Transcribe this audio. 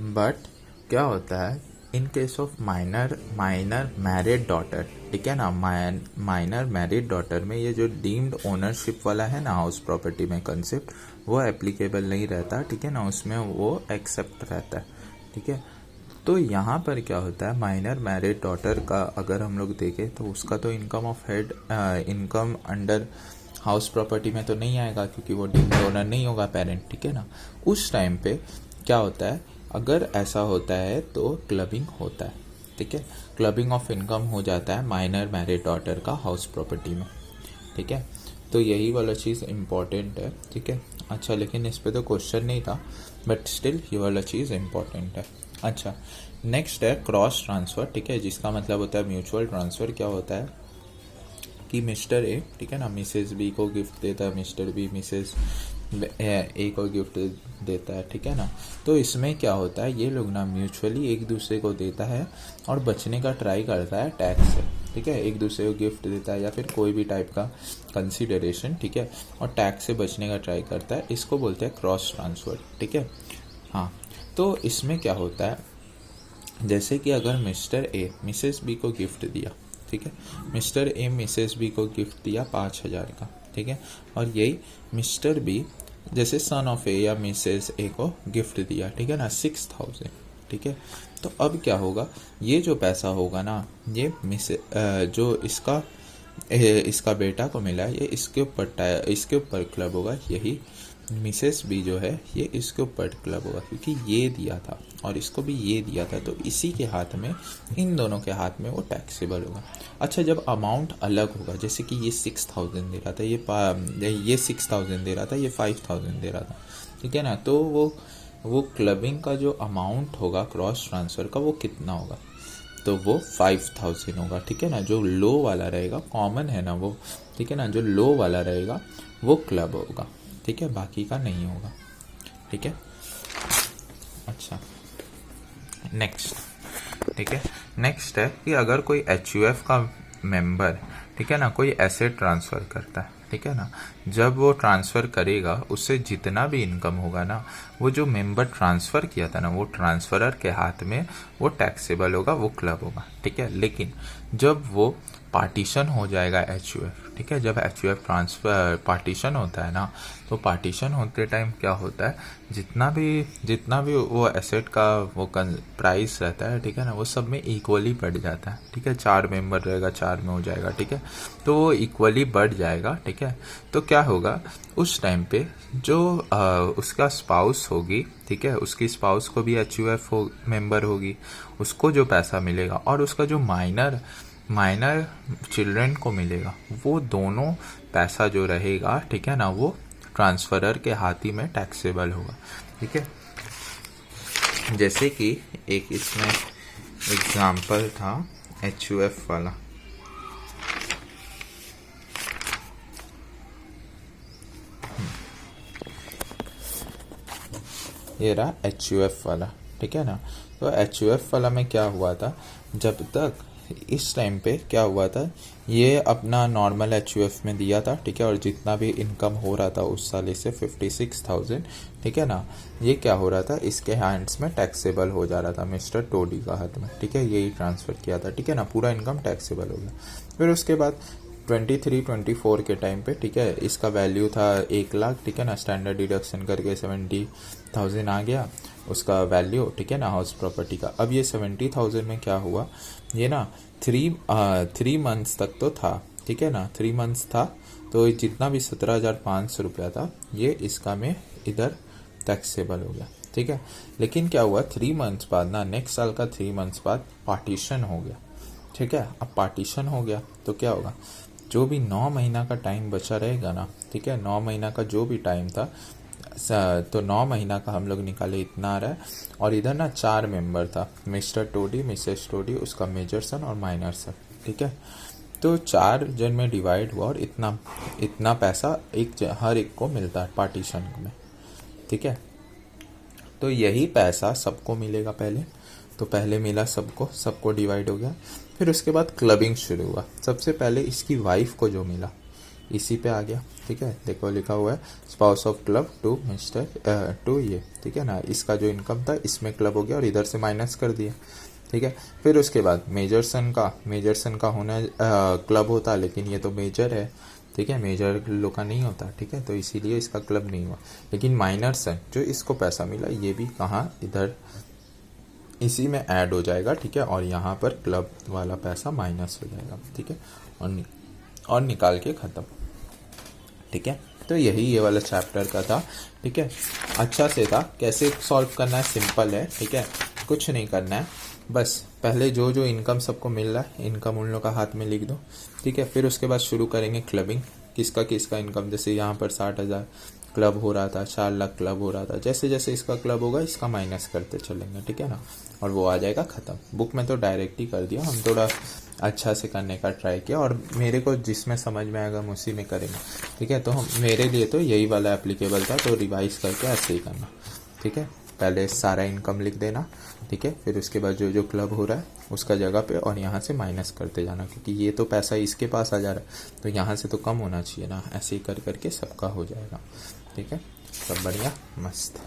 But क्या होता है in case of minor married daughter, ठीक है ना, माइनर मैरिड डॉटर में ये जो डीम्ड ओनरशिप वाला है ना हाउस प्रॉपर्टी में कंसेप्ट, वो एप्लीकेबल नहीं रहता, ठीक है ना, उसमें वो एक्सेप्ट रहता है, ठीक है। तो यहाँ पर क्या होता है, माइनर मैरिड डॉटर का अगर हम लोग देखें तो उसका तो income of head, income under house property में तो नहीं आएगा क्योंकि वो डीम्ड ओनर नहीं होगा पेरेंट, ठीक है ना। उस टाइम पे क्या होता है, अगर ऐसा होता है तो क्लबिंग होता है, ठीक है, क्लबिंग ऑफ इनकम हो जाता है माइनर मैरिड डॉटर का हाउस प्रॉपर्टी में, ठीक है। तो यही वाला चीज़ इम्पॉर्टेंट है, ठीक है। अच्छा, लेकिन इस पे तो क्वेश्चन नहीं था, बट स्टिल ये वाला चीज़ इम्पॉर्टेंट है। अच्छा, नेक्स्ट है क्रॉस ट्रांसफ़र, ठीक है, जिसका मतलब होता है म्यूचुअल ट्रांसफ़र। क्या होता है कि मिस्टर ए, ठीक है ना, मिसेस बी को गिफ्ट देता है, मिस्टर बी मिसेस ए को गिफ्ट देता है, ठीक है ना। तो इसमें क्या होता है, ये लोग ना म्यूचुअली एक दूसरे को देता है और बचने का ट्राई करता है टैक्स से, ठीक है, एक दूसरे को गिफ्ट देता है या फिर कोई भी टाइप का कंसिडरेशन, ठीक है, और टैक्स से बचने का ट्राई करता है, इसको बोलते हैं क्रॉस ट्रांसफ़र, ठीक है। हाँ, तो इसमें क्या होता है, जैसे कि अगर मिस्टर ए मिसेस बी को गिफ्ट दिया, ठीक है, मिस्टर ए मिसेस बी को गिफ्ट दिया 5,000 का, ठीक है, और यही मिस्टर बी जैसे सन ऑफ ए या मिसेस ए को गिफ्ट दिया, ठीक है ना, 6,000, ठीक है। तो अब क्या होगा, ये जो पैसा होगा ना, ये जो इसका बेटा को मिला है, ये इसके ऊपर क्लब होगा, यही मिसेस बी जो है ये इसके ऊपर क्लब होगा क्योंकि ये दिया था और इसको भी ये दिया था, तो इसी के हाथ में, इन दोनों के हाथ में वो टैक्सेबल होगा। अच्छा, जब अमाउंट अलग होगा, जैसे कि ये 6,000 दे रहा था, ये 6,000 दे रहा था, ये 5,000 दे रहा था, ठीक है ना, तो वो क्लबिंग का जो अमाउंट होगा क्रॉस ट्रांसफ़र का वो कितना होगा, तो वो 5,000 होगा, ठीक है ना। जो लो वाला रहेगा, कॉमन है ना वो, ठीक है ना, जो लो वाला रहेगा वो क्लब होगा, ठीक है, बाकी का नहीं होगा, ठीक है। अच्छा, नेक्स्ट, ठीक है, नेक्स्ट है कि अगर कोई HUF का मेंबर, ठीक है ना, कोई एसेट ट्रांसफ़र करता है, ठीक है ना, जब वो ट्रांसफ़र करेगा उससे जितना भी इनकम होगा ना, वो जो मेंबर ट्रांसफ़र किया था ना, वो ट्रांसफरर के हाथ में वो टैक्सेबल होगा, वो क्लब होगा, ठीक है। लेकिन जब वो पार्टीशन हो जाएगा HUF, ठीक है, जब HUF ट्रांसफ़र पार्टीशन होता है ना, तो पार्टीशन होते टाइम क्या होता है, जितना भी वो एसेट का वो प्राइस रहता है, ठीक है ना, वो सब में इक्वली बढ़ जाता है, ठीक है, 4 मेंबर रहेगा, 4 में हो जाएगा, ठीक है, तो वो इक्वली बढ़ जाएगा, ठीक है। तो क्या होगा उस टाइम पे, जो उसका स्पाउस होगी, ठीक है, उसकी स्पाउस को भी HUF मेंबर होगी, उसको जो पैसा मिलेगा और उसका जो माइनर चिल्ड्रन को मिलेगा, वो दोनों पैसा जो रहेगा, ठीक है ना, वो ट्रांसफरर के हाथ ही में टैक्सेबल होगा, ठीक है। जैसे कि एक इसमें एग्जाम्पल था HUF वाला, ये रहा HUF वाला, ठीक है ना। तो HUF वाला में क्या हुआ था, जब तक इस टाइम पे क्या हुआ था, ये अपना नॉर्मल HUF में दिया था, ठीक है, और जितना भी इनकम हो रहा था उस साल से 56,000, ठीक है ना, ये क्या हो रहा था, इसके हैंड्स में टैक्सेबल हो जा रहा था मिस्टर टोडी का हाथ में, ठीक है, यही ट्रांसफ़र किया था, ठीक है ना, पूरा इनकम टैक्सेबल हो गया। फिर उसके बाद 23-24 के टाइम पे, ठीक है, इसका वैल्यू था 1,00,000, ठीक है ना, स्टैंडर्ड डिडक्शन करके 70,000 आ गया उसका वैल्यू, ठीक है ना, हाउस प्रॉपर्टी का। अब ये 70,000 में क्या हुआ, ये ना 3 मंथ्स तक तो था, ठीक है ना, 3 मंथ्स था, तो जितना भी 17,500 रुपया था ये इसका में इधर टैक्सेबल हो गया, ठीक है। लेकिन क्या हुआ, 3 मंथ्स बाद ना, नेक्स्ट साल का 3 मंथ्स बाद पार्टीशन हो गया, ठीक है। अब पार्टीशन हो गया तो क्या होगा, जो भी 9 महीना का टाइम बचा रहेगा ना, ठीक है, 9 महीना का जो भी टाइम था, तो 9 महीना का हम लोग निकाले इतना आ रहा है, और इधर ना 4 मेंबर था, मिस्टर टोडी, मिसेस टोडी, उसका मेजर सन और माइनर सन, ठीक है। तो 4 जन में डिवाइड हुआ और इतना पैसा हर एक को मिलता है पार्टीशन में, ठीक है। तो यही पैसा सबको मिलेगा पहले मिला सबको डिवाइड हो गया। फिर उसके बाद क्लबिंग शुरू हुआ। सबसे पहले इसकी वाइफ को जो मिला, इसी पे आ गया, ठीक है। देखो लिखा हुआ है spouse of club to mister to ये, ठीक है ना। इसका जो इनकम था इसमें क्लब हो गया और इधर से माइनस कर दिया, ठीक है। फिर उसके बाद मेजर सन का होना क्लब होता, लेकिन ये तो मेजर है, ठीक है, मेजर लोग का नहीं होता, ठीक है, तो इसीलिए इसका क्लब नहीं हुआ। लेकिन माइनर सन जो इसको पैसा मिला ये भी कहाँ, इधर इसी में ऐड हो जाएगा, ठीक है, और यहाँ पर क्लब वाला पैसा माइनस हो जाएगा, ठीक है, और निकाल के ख़त्म, ठीक है। तो यही ये वाला चैप्टर का था, ठीक है। अच्छा से था, कैसे सॉल्व करना है सिंपल है, ठीक है, कुछ नहीं करना है, बस पहले जो जो इनकम सबको मिल रहा है इनकम उन लोग का हाथ में लिख दो, ठीक है। फिर उसके बाद शुरू करेंगे क्लबिंग, किसका किसका इनकम, जैसे यहाँ पर 60,000 क्लब हो रहा था, 4 लाख क्लब हो रहा था, जैसे जैसे इसका क्लब होगा इसका माइनस करते चलेंगे, ठीक है ना, और वो आ जाएगा ख़त्म। बुक में तो डायरेक्ट ही कर दिया, हम थोड़ा अच्छा से करने का ट्राई किया, और मेरे को जिसमें समझ में आएगा हम उसी में करेंगे, ठीक है। तो हम मेरे लिए तो यही वाला एप्लीकेबल था, तो रिवाइज करके ऐसे ही करना, ठीक है। पहले सारा इनकम लिख देना, ठीक है, फिर उसके बाद जो जो क्लब हो रहा है उसका जगह पे और यहाँ से माइनस करते जाना, क्योंकि ये तो पैसा इसके पास आ जा रहा है तो यहाँ से तो कम होना चाहिए ना, ऐसे ही कर करके सबका हो जाएगा, ठीक है। सब बढ़िया मस्त।